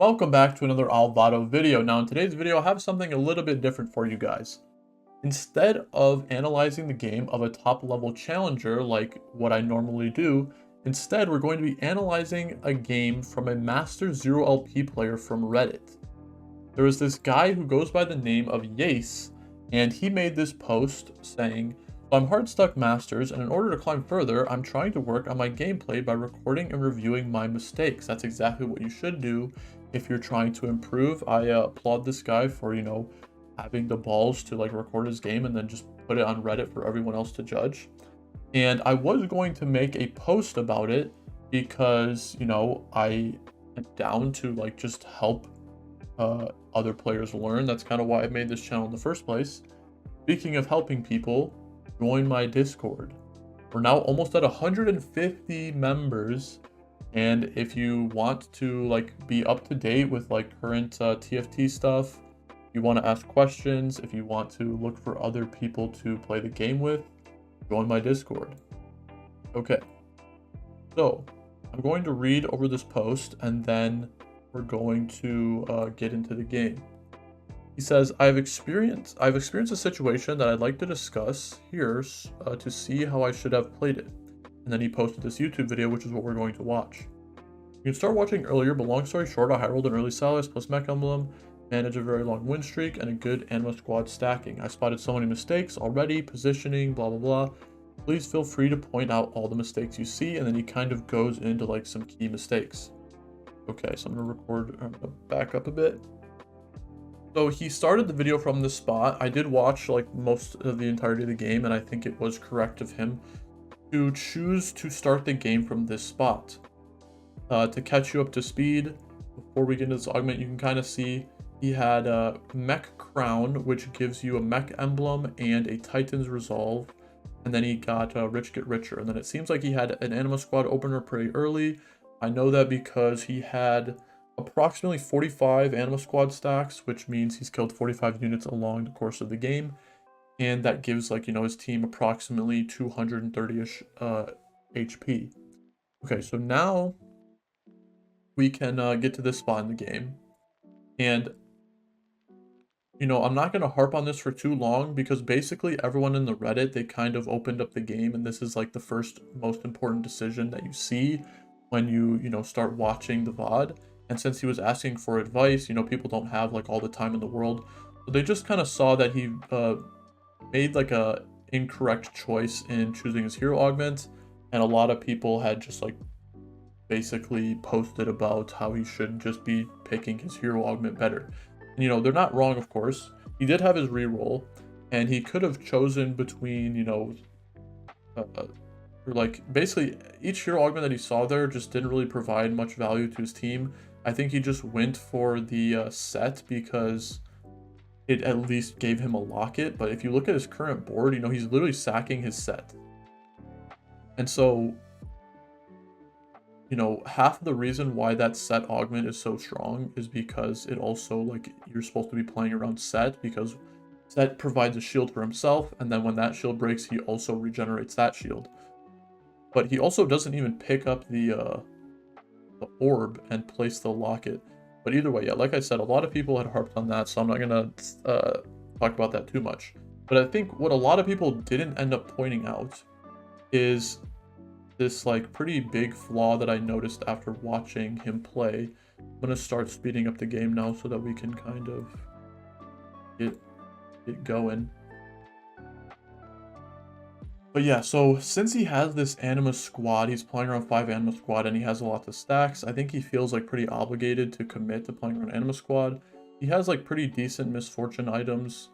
Welcome back to another Alvado video. Now in today's video, I have something a little bit different for you guys. Instead of analyzing the game of a top level challenger like what I normally do, instead we're going to be analyzing a game from a Master 0 LP player from Reddit. There was this guy who goes by the name of Yace, and he made this post saying, I'm hardstuck masters, and in order to climb further, I'm trying to work on my gameplay by recording and reviewing my mistakes. That's exactly what you should do if you're trying to improve. I applaud this guy for, having the balls to record his game and then just put it on Reddit for everyone else to judge. And I was going to make a post about it because, I am down to just help other players learn. That's kind of why I made this channel in the first place. Speaking of helping people, join my Discord. We're now almost at 150 members, and if you want to be up to date with current TFT stuff, you want to ask questions, if you want to look for other people to play the game with, join my Discord. Okay, so I'm going to read over this post and then we're going to get into the game. He says, I've experienced a situation that I'd like to discuss here to see how I should have played it. And then he posted this YouTube video, which is what we're going to watch. You can start watching earlier, but long story short, I high rolled an early Salas plus mech emblem, manage a very long win streak, and a good anima squad stacking. I spotted so many mistakes already, positioning, blah, blah, blah. Please feel free to point out all the mistakes you see, and then he kind of goes into some key mistakes. Okay, so I'm gonna back up a bit. So he started the video from this spot. I did watch most of the entirety of the game, and I think it was correct of him to choose to start the game from this spot. To catch you up to speed, before we get into this augment, you can kind of see he had a mech crown, which gives you a mech emblem and a Titan's resolve. And then he got rich get richer. And then it seems like he had an anima squad opener pretty early. I know that because he had approximately 45 anima squad stacks, which means he's killed 45 units along the course of the game. And that gives his team approximately 230-ish HP. Okay, so now we can get to this spot in the game. And I'm not going to harp on this for too long because basically everyone in the Reddit, they kind of opened up the game, and this is the first most important decision that you see when you start watching the VOD. And since he was asking for advice, people don't have all the time in the world. So they just kind of saw that he made a incorrect choice in choosing his hero augment. And a lot of people had just basically posted about how he should just be picking his hero augment better. And, they're not wrong, of course. He did have his reroll, and he could have chosen between, basically each hero augment that he saw there just didn't really provide much value to his team. I think he just went for the set because it at least gave him a locket. But if you look at his current board, he's literally sacking his set. And so, half of the reason why that set augment is so strong is because it also, you're supposed to be playing around set, because set provides a shield for himself, and then when that shield breaks, he also regenerates that shield. But he also doesn't even pick up the orb and place the locket. But either way, yeah, like I said, a lot of people had harped on that, so I'm not gonna talk about that too much. But I think what a lot of people didn't end up pointing out is this pretty big flaw that I noticed after watching him play. I'm gonna start speeding up the game now so that we can kind of get going. But yeah, so since he has this anima squad, he's playing around 5 anima squad, and he has a lot of stacks, I think he feels pretty obligated to commit to playing around anima squad. He has pretty decent misfortune items,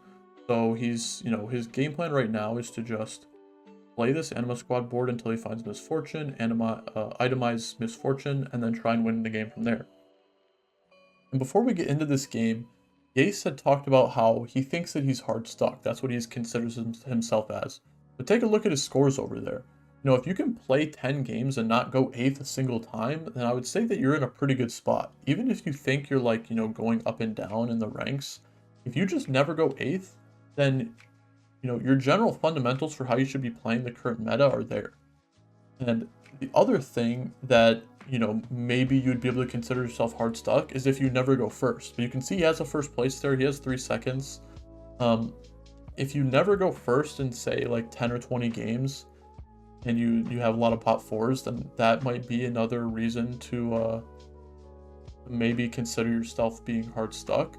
so he's, his game plan right now is to just play this anima squad board until he finds misfortune, itemize misfortune, and then try and win the game from there. And before we get into this game, Yace had talked about how he thinks that he's hard stuck. That's what he considers himself as. But take a look at his scores over there. If you can play 10 games and not go 8th a single time, then I would say that you're in a pretty good spot. Even if you think you're going up and down in the ranks, if you just never go 8th, then your general fundamentals for how you should be playing the current meta are there. And the other thing that you know, maybe you'd be able to consider yourself hard stuck is if you never go first. But you can see he has a first place there. He has 3 seconds. If you never go first in, say, like 10 or 20 games, and you have a lot of pot 4s, then that might be another reason to maybe consider yourself being hard stuck,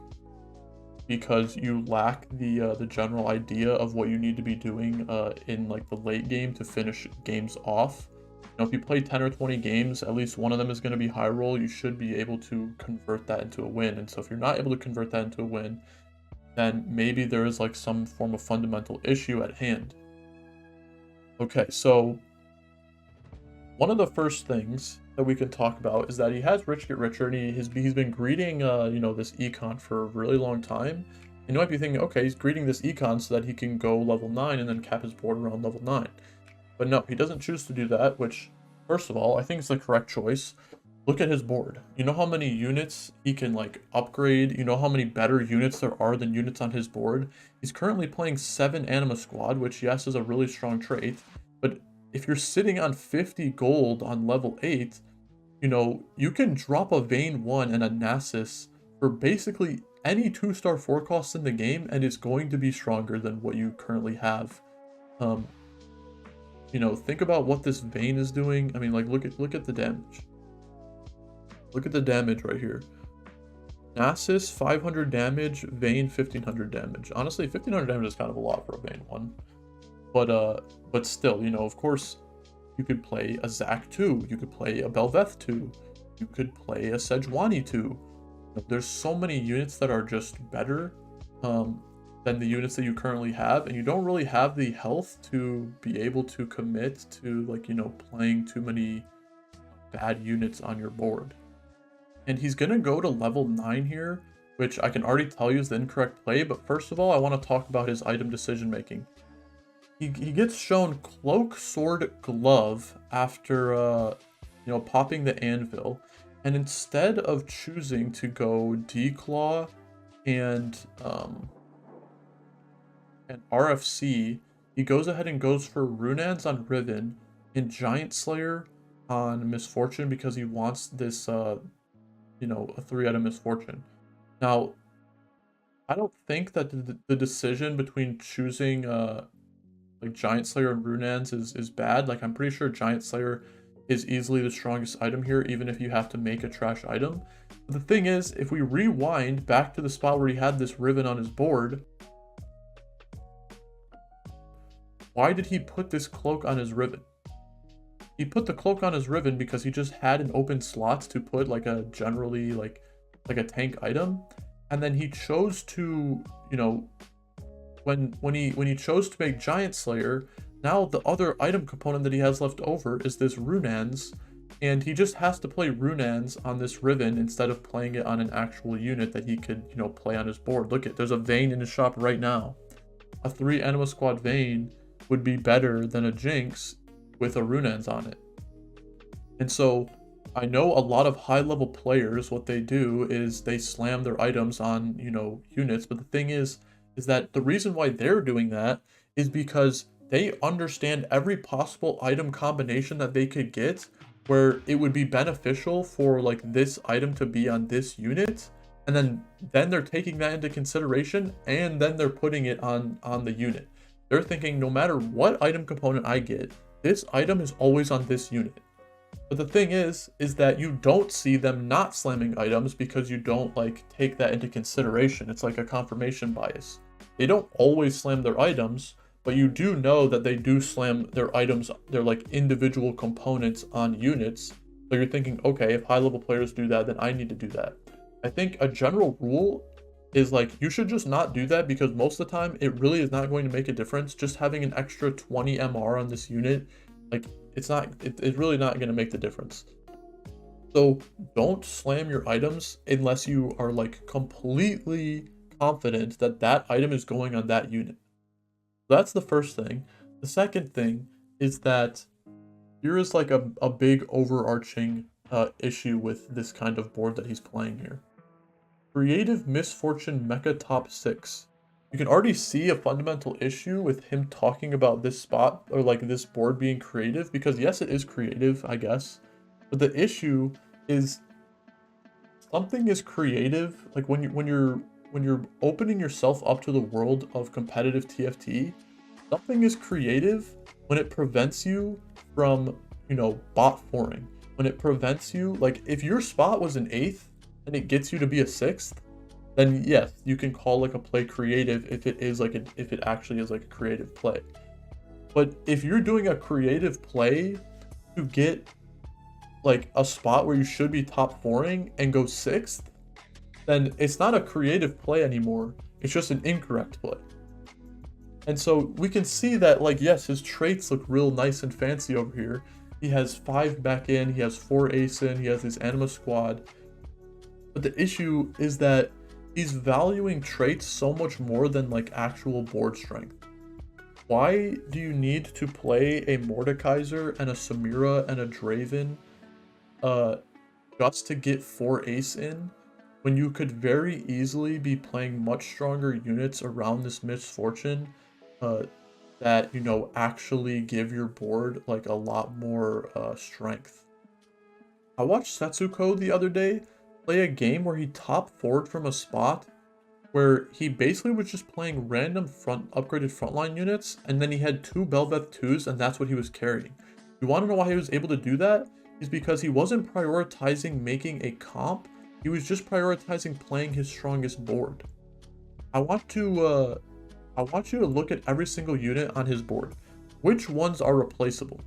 because you lack the general idea of what you need to be doing in like the late game to finish games off. You know, if you play 10 or 20 games, at least one of them is going to be high roll. You should be able to convert that into a win. And so if you're not able to convert that into a win, then maybe there is like some form of fundamental issue at hand. Okay, so one of the first things that we can talk about is that he has Rich Get Richer, and he's been greeting you know, this Econ for a really long time. And you might be thinking, okay, he's greeting this Econ so that he can go level 9 and then cap his board around level 9. But no, he doesn't choose to do that, which, first of all, I think is the correct choice. Look at his board. You know how many units he can like upgrade? You know how many better units there are than units on his board? He's currently playing 7 Anima Squad, which yes is a really strong trait, but if you're sitting on 50 gold on level 8, you know, you can drop a Vayne 1 and a Nasus for basically any 2-star 4 cost in the game, and it's going to be stronger than what you currently have. You know, think about what this Vayne is doing. I mean, like, look at the damage. Look at the damage right here. Nasus 500 damage, Vayne 1500 damage. Honestly, 1500 damage is kind of a lot for a Vayne 1. But still, you know, of course, you could play a Zac 2, you could play a Belveth 2, you could play a Sejuani 2. There's so many units that are just better than the units that you currently have, and you don't really have the health to be able to commit to, like, you know, playing too many bad units on your board. And he's gonna go to level 9 here, which I can already tell you is the incorrect play, but first of all, I want to talk about his item decision making. He gets shown Cloak, Sword, Glove after, you know, popping the Anvil. And instead of choosing to go Declaw and RFC, he goes ahead and goes for Runaan's on Riven and Giant Slayer on Misfortune because he wants this, you know, a 3-item Misfortune. Now, I don't think that the decision between choosing like Giant Slayer and Runaan's is bad. Like, I'm pretty sure Giant Slayer is easily the strongest item here, even if you have to make a trash item. But the thing is, if we rewind back to the spot where he had this Riven on his board, why did he put this Cloak on his Riven? He put the Cloak on his Riven because he just had an open slot to put like a generally like a tank item, and then he chose to, you know, when he chose to make Giant Slayer, now the other item component that he has left over is this Runaan's, and he just has to play Runaan's on this Riven instead of playing it on an actual unit that he could, you know, play on his board. Look, there's a Vayne in his shop right now. A 3 Anima Squad Vayne would be better than a Jinx with a Runaan's on it. And so I know a lot of high level players, what they do is they slam their items on, you know, units, but the thing is that the reason why they're doing that is because they understand every possible item combination that they could get where it would be beneficial for like this item to be on this unit, and then they're taking that into consideration, and then they're putting it on the unit. They're thinking, no matter what item component I get, this item is always on this unit. But the thing is that you don't see them not slamming items because you don't like take that into consideration. It's like a confirmation bias. They don't always slam their items, but you do know that they do slam their items, their like individual components on units. So you're thinking, okay, if high level players do that, then I need to do that. I think a general rule is like, you should just not do that, because most of the time it really is not going to make a difference. Just having an extra 20 MR on this unit, like it's really not going to make the difference. So don't slam your items unless you are like completely confident that that item is going on that unit. That's the first thing. The second thing is that here is like a big overarching issue with this kind of board that he's playing here. Creative Misfortune Mecha Top 6. You can already see a fundamental issue with him talking about this spot, or like this board being creative, because yes, it is creative, I guess. But the issue is something is creative. Like when you're opening yourself up to the world of competitive TFT, something is creative when it prevents you from, bot foring. When it prevents you, like if your spot was an 8th and it gets you to be a 6th, then yes, you can call like a play creative if it is like if it actually is like a creative play. But if you're doing a creative play to get like a spot where you should be top 4ing and go 6th, then it's not a creative play anymore. It's just an incorrect play. And so we can see that, like, yes, his traits look real nice and fancy over here. He has 5 back in, he has 4 ace in, he has his anima squad. But the issue is that he's valuing traits so much more than like actual board strength. Why do you need to play a Mordekaiser and a Samira and a Draven just to get 4 ace in, when you could very easily be playing much stronger units around this misfortune that, actually give your board like a lot more strength? I watched Setsuko the other day play a game where he top 4'd from a spot where he basically was just playing random upgraded frontline units, and then he had 2 Belveth 2s, and that's what he was carrying. You want to know why he was able to do that? Is because he wasn't prioritizing making a comp, he was just prioritizing playing his strongest board. I want you to look at every single unit on his board. Which ones are replaceable?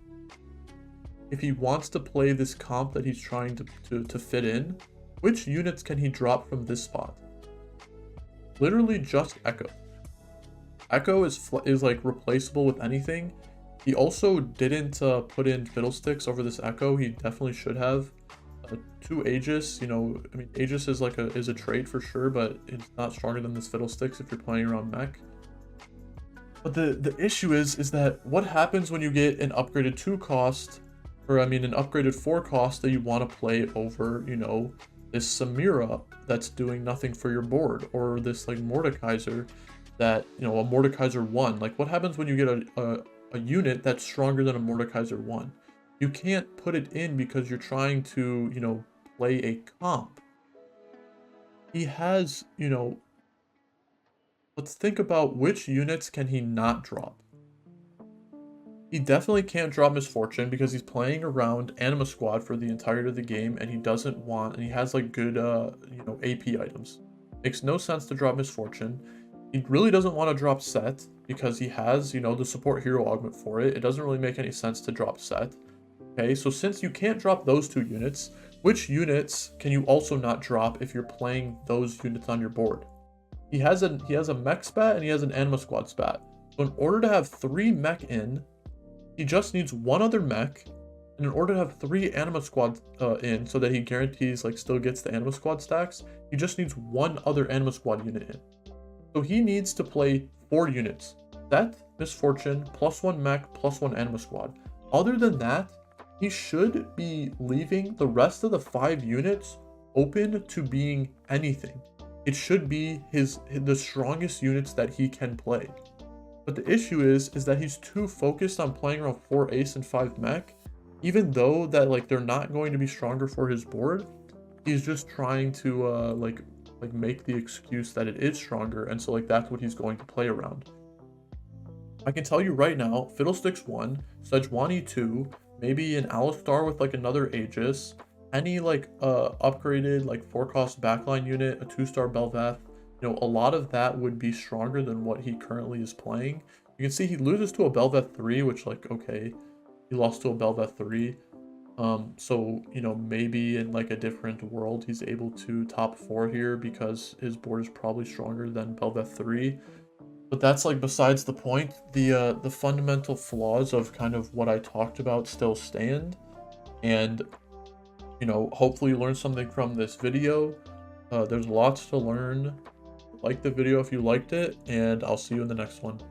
If he wants to play this comp that he's trying to fit in, which units can he drop from this spot? Literally just Echo. Echo is like replaceable with anything. He also didn't put in Fiddlesticks over this Echo. He definitely should have. 2 Aegis, I mean, Aegis is like is a trait for sure, but it's not stronger than this Fiddlesticks if you're playing around mech. But the issue is that what happens when you get an upgraded 2 cost, or I mean an upgraded 4 cost that you want to play over, this Samira that's doing nothing for your board, or this like Mordekaiser that, a Mordekaiser 1. Like, what happens when you get a unit that's stronger than a Mordekaiser 1? You can't put it in because you're trying to, play a comp. He has, let's think about which units can he not drop. He definitely can't drop Misfortune because he's playing around Anima Squad for the entirety of the game, and he doesn't want, and he has like good, AP items. Makes no sense to drop Misfortune. He really doesn't want to drop Set because he has, the support hero augment for it. It doesn't really make any sense to drop Set. Okay, so since you can't drop those 2 units, which units can you also not drop if you're playing those units on your board? He has a mech spat and he has an Anima Squad spat. So in order to have 3 mech in, he just needs 1 other mech, and in order to have 3 Anima Squad in, so that he guarantees like still gets the Anima Squad stacks, he just needs 1 other Anima Squad unit in. So he needs to play 4 units. Set, Misfortune, +1 mech, +1 Anima Squad. Other than that, he should be leaving the rest of the 5 units open to being anything. It should be the strongest units that he can play. But the issue is that he's too focused on playing around 4 ace and 5 mech, even though that like they're not going to be stronger for his board. He's just trying to like make the excuse that it is stronger, and so like that's what he's going to play around. I can tell you right now, Fiddlesticks 1, Sejuani 2, maybe an Alistar with like another Aegis, any like upgraded like 4-cost backline unit, a 2-star Belveth, a lot of that would be stronger than what he currently is playing. You can see he loses to a Belveth 3, which like, okay, he lost to a Belveth 3. So, maybe in like a different world, he's able to top 4 here because his board is probably stronger than Belveth 3. But that's like besides the point. The fundamental flaws of kind of what I talked about still stand. And, hopefully you learned something from this video. There's lots to learn. Like the video if you liked it, and I'll see you in the next one.